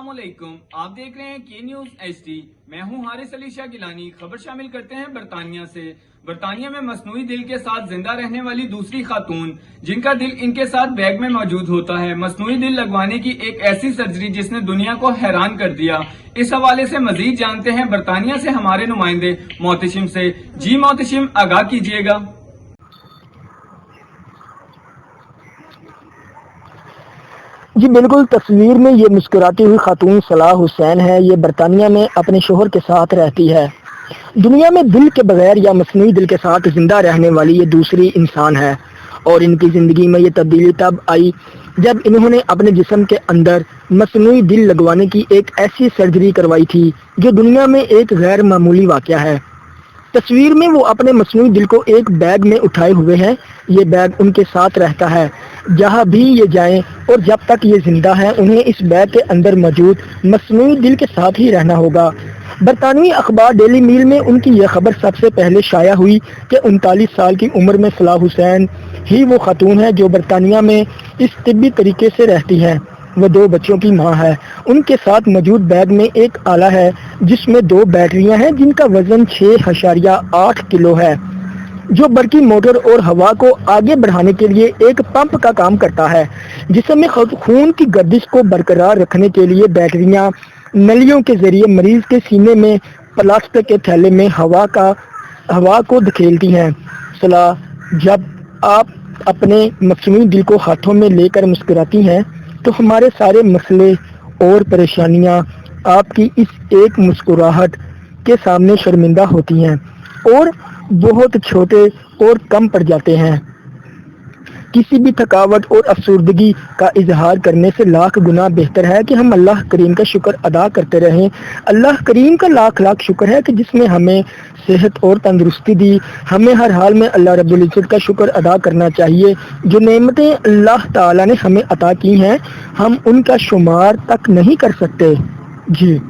अस्सलाम वालेकुम, आप देख रहे हैं के न्यूज HD। मैं हूं हारिस अली शाह गिलानी। खबर शामिल करते हैं बरतानिया से। बरतानिया में मसनूई दिल के साथ जिंदा रहने वाली दूसरी खातून, जिनका दिल इनके साथ बैग में मौजूद होता है। मसनूई दिल लगवाने की एक ऐसी सर्जरी जिसने दुनिया को हैरान कर दिया। इस हवाले से मजीद जानते हैं बरतानिया से हमारे नुमाइंदे मोहतशिम से। जी मोहतशिम, आगाह कीजिएगा। जी बिल्कुल, तस्वीर में ये मुस्कुराती हुई खातून सलाह हुसैन है। ये बरतानिया में अपने शोहर के साथ रहती है। दुनिया में दिल के बगैर या मसनूई दिल के साथ जिंदा रहने वाली ये दूसरी इंसान है। और इनकी ज़िंदगी में ये तब्दीली तब आई जब इन्होंने अपने जिस्म के अंदर मसनूई दिल लगवाने की एक ऐसी सर्जरी करवाई थी जो दुनिया में एक गैर मामूली वाक़या है। तस्वीर में वो अपने मसनूई दिल को एक बैग में उठाए हुए हैं। ये बैग उनके साथ रहता है जहाँ भी ये जाएं, और जब तक ये जिंदा हैं उन्हें इस बैग के अंदर मौजूद मसनूई दिल के साथ ही रहना होगा। बरतानवी अखबार डेली मील में उनकी यह खबर सबसे पहले शाया हुई कि 39 साल की उम्र में सलाह हुसैन ही वो खातून है जो बरतानिया में इस तिब्बी तरीके से रहती है। वो 2 बच्चों की मां है। उनके साथ मौजूद बैग में एक आला है जिसमें 2 बैटरियां हैं जिनका वजन 6.8 किलो है, जो बरकी मोटर और हवा को आगे बढ़ाने के लिए एक पंप का काम करता है। जिसमें खून की गर्दिश को बरकरार रखने के लिए बैटरियां नलियों के जरिए मरीज के सीने में प्लास्टिक के थैले में हवा को धकेलती हैं। सलाह, जब आप अपने मसनूई दिल को हाथों में लेकर मुस्कुराती हैं तो हमारे सारे मसले और परेशानियां आपकी इस एक मुस्कुराहट के सामने शर्मिंदा होती हैं और बहुत छोटे और कम पड़ जाते हैं। किसी भी थकावट और अफसुर्दगी का इजहार करने से लाख गुना बेहतर है कि हम अल्लाह करीम का शुक्र अदा करते रहें। अल्लाह करीम का लाख लाख शुक्र है कि जिसने हमें सेहत और तंदुरुस्ती दी। हमें हर हाल में अल्लाह रब्बुल इज्जत का शुक्र अदा करना चाहिए। जो नेमतें अल्लाह ताला ने हमें अता की हैं हम उनका शुमार तक नहीं कर सकते। जी।